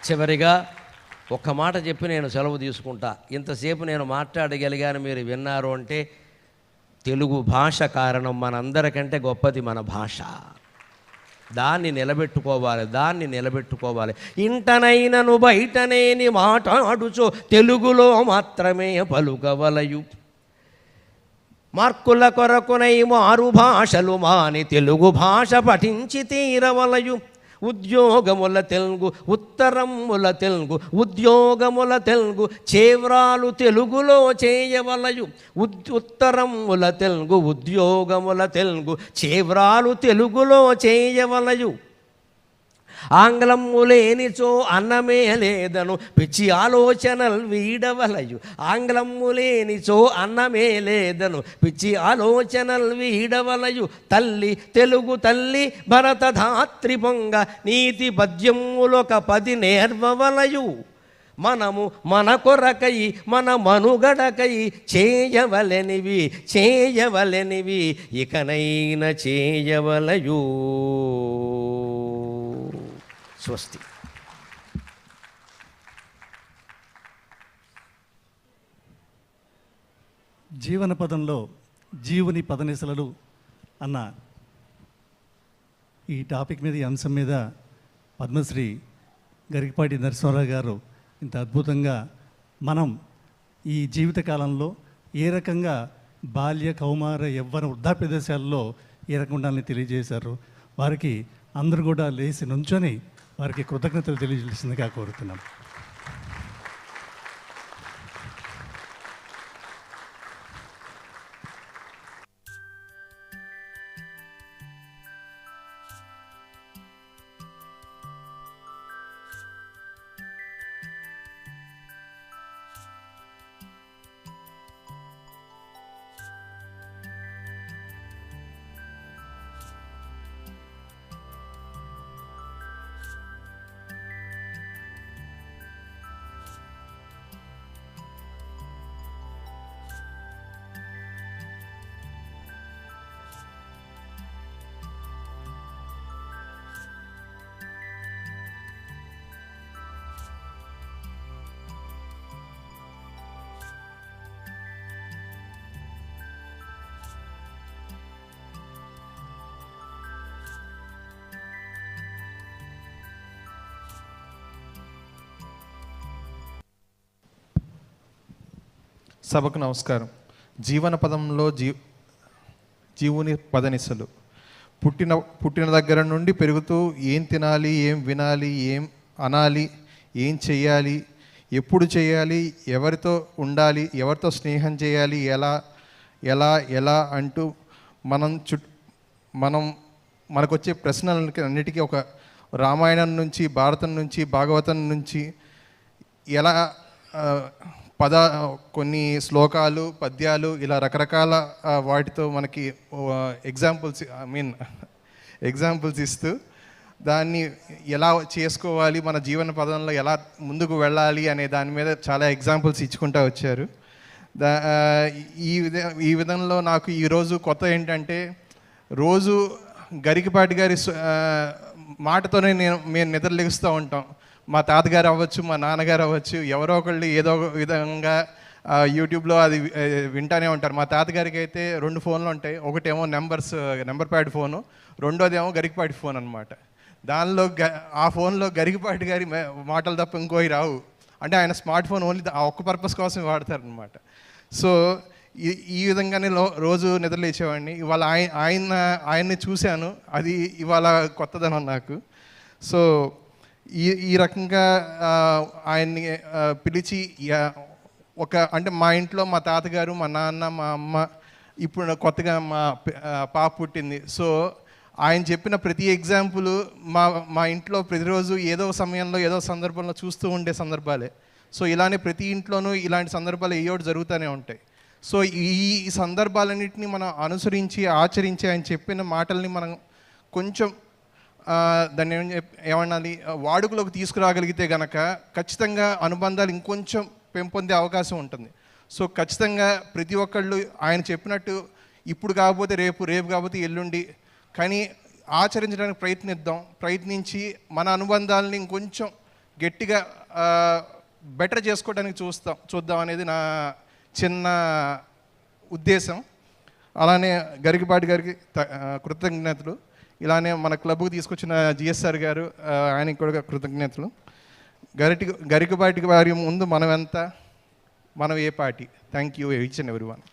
చివరిగా ఒక్క మాట చెప్పి నేను సెలవు తీసుకుంటా. ఇంతసేపు నేను మాట్లాడగలిగాను, మీరు విన్నారు అంటే తెలుగు భాష కారణం. మనందరికంటే గొప్పది మన భాష. దాన్ని నిలబెట్టుకోవాలి. ఇంటనైనను బయటనేని మాట్లాడుచో తెలుగులో మాత్రమే పలుకవలయు. మార్కుల కొరకునై మారు భాషలు మాని తెలుగు భాష పఠించి తీరవలయు. ఉద్యోగముల తెలుగు ఉత్తరముల తెలుగు ఉద్యోగముల తెలుగు చేవ్రాలు తెలుగులో చేయవలయు. ఉత్తరముల తెలుగు ఉద్యోగముల తెలుగు చేవ్రాలు తెలుగులో చేయవలయు. ఆంగ్లము లేనిచో అన్నమే లేదను పిచ్చి ఆలోచనలు వీడవలయు. ఆంగ్లము లేనిచో అన్నమే లేదను పిచ్చి ఆలోచనలు వీడవలయు. తల్లి తెలుగు తల్లి భరతధాత్రి పొంగ నీతి పద్యములొక 10 నేర్వవలయు. మనము మన కొరకై మన మనుగడకై చేయవలెనివి ఇకనైన చేయవలయు. స్వస్తి. జీవన పదంలో జీవుని పదనిసలలు అన్న ఈ టాపిక్ మీద, ఈ అంశం మీద పద్మశ్రీ గరికపాటి నరసింహారావు గారు ఇంత అద్భుతంగా మనం ఈ జీవితకాలంలో ఏ రకంగా బాల్య కౌమార యవ్వన వృద్ధాప్య దశల్లో ఏ రకంగా ఉండాలని తెలియజేశారు. వారికి అందరూ కూడా లేచి నుంచొని వారికి కృతజ్ఞతలు తెలియజేసిందిగా కోరుతున్నాం. సభకు నమస్కారం. జీవన పదంలో జీవుని పదనిసలు పుట్టిన దగ్గర నుండి పెరుగుతూ ఏం తినాలి, ఏం వినాలి, ఏం అనాలి, ఏం చెయ్యాలి, ఎప్పుడు చేయాలి, ఎవరితో ఉండాలి, ఎవరితో స్నేహం చేయాలి, ఎలా ఎలా ఎలా అంటూ మనకు వచ్చే ప్రశ్నలకి అన్నిటికీ ఒక రామాయణం నుంచి, భారతం నుంచి, భాగవతం నుంచి ఎలా కొన్ని శ్లోకాలు, పద్యాలు ఇలా రకరకాల వాటితో మనకి ఎగ్జాంపుల్స్ ఇస్తూ దాన్ని ఎలా చేసుకోవాలి, మన జీవన పదంలో ఎలా ముందుకు వెళ్ళాలి అనే దాని మీద చాలా ఎగ్జాంపుల్స్ ఇచ్చుకుంటూ వచ్చారు. ఈ విధంలో నాకు ఈరోజు కొత్త ఏంటంటే, రోజు గరికపాటి గారి మాటతోనే మేము నిద్ర లెగుస్తూ ఉంటాం. మా తాతగారు అవ్వచ్చు, మా నాన్నగారు అవ్వచ్చు, ఎవరో ఒకళ్ళు ఏదో ఒక విధంగా యూట్యూబ్లో అది వింటానే ఉంటారు. మా తాతగారికి అయితే 2 ఫోన్లు ఉంటాయి. ఒకటేమో నెంబర్ ప్యాడ్ ఫోను, రెండోదేమో గరికపాటి ఫోన్ అనమాట. దానిలో ఆ ఫోన్లో గరికపాటి గారి మాటలు తప్ప ఇంకోవి రావు. అంటే ఆయన స్మార్ట్ ఫోన్ ఓన్లీ ఆ ఒక్క పర్పస్ కోసం వాడతారనమాట. సో ఈ విధంగానే రోజు నిద్రలేచేవాడిని. ఇవాళ ఆయన్ని చూశాను, అది ఇవాళ కొత్తదనం నాకు. సో ఈ రకంగా ఆయన్ని పిలిచి అంటే మా ఇంట్లో మా తాతగారు, మా నాన్న, మా అమ్మ, ఇప్పుడు కొత్తగా మా పాప పుట్టింది. సో ఆయన చెప్పిన ప్రతి ఎగ్జాంపుల్ మా ఇంట్లో ప్రతిరోజు ఏదో సమయంలో ఏదో సందర్భంలో చూస్తూ ఉండే సందర్భాలే. సో ఇలానే ప్రతి ఇంట్లోనూ ఇలాంటి సందర్భాలు ఏయోటి జరుగుతూనే ఉంటాయి. సో ఈ సందర్భాలన్నింటినీ మనం అనుసరించి, ఆచరించి ఆయన చెప్పిన మాటల్ని మనం కొంచెం దాన్ని ఏమనాలి, వాడుకలోకి తీసుకురాగలిగితే కనుక ఖచ్చితంగా అనుబంధాలు ఇంకొంచెం పెంపొందే అవకాశం ఉంటుంది. సో ఖచ్చితంగా ప్రతి ఒక్కళ్ళు ఆయన చెప్పినట్టు ఇప్పుడు కాకపోతే రేపు, రేపు కాకపోతే ఎల్లుండి, కానీ ఆచరించడానికి ప్రయత్నించి మన అనుబంధాలని ఇంకొంచెం గట్టిగా బెటర్ చేసుకోవడానికి చూద్దాం అనేది నా చిన్న ఉద్దేశం. అలానే గరికపాటి గారికి కృతజ్ఞతలు. ఇలానే మన క్లబ్కు తీసుకొచ్చిన జిఎస్ఆర్ గారు, ఆయనకి కూడా కృతజ్ఞతలు. గరికపాటి వారి ముందు మనం ఏ party. Thank you each and everyone.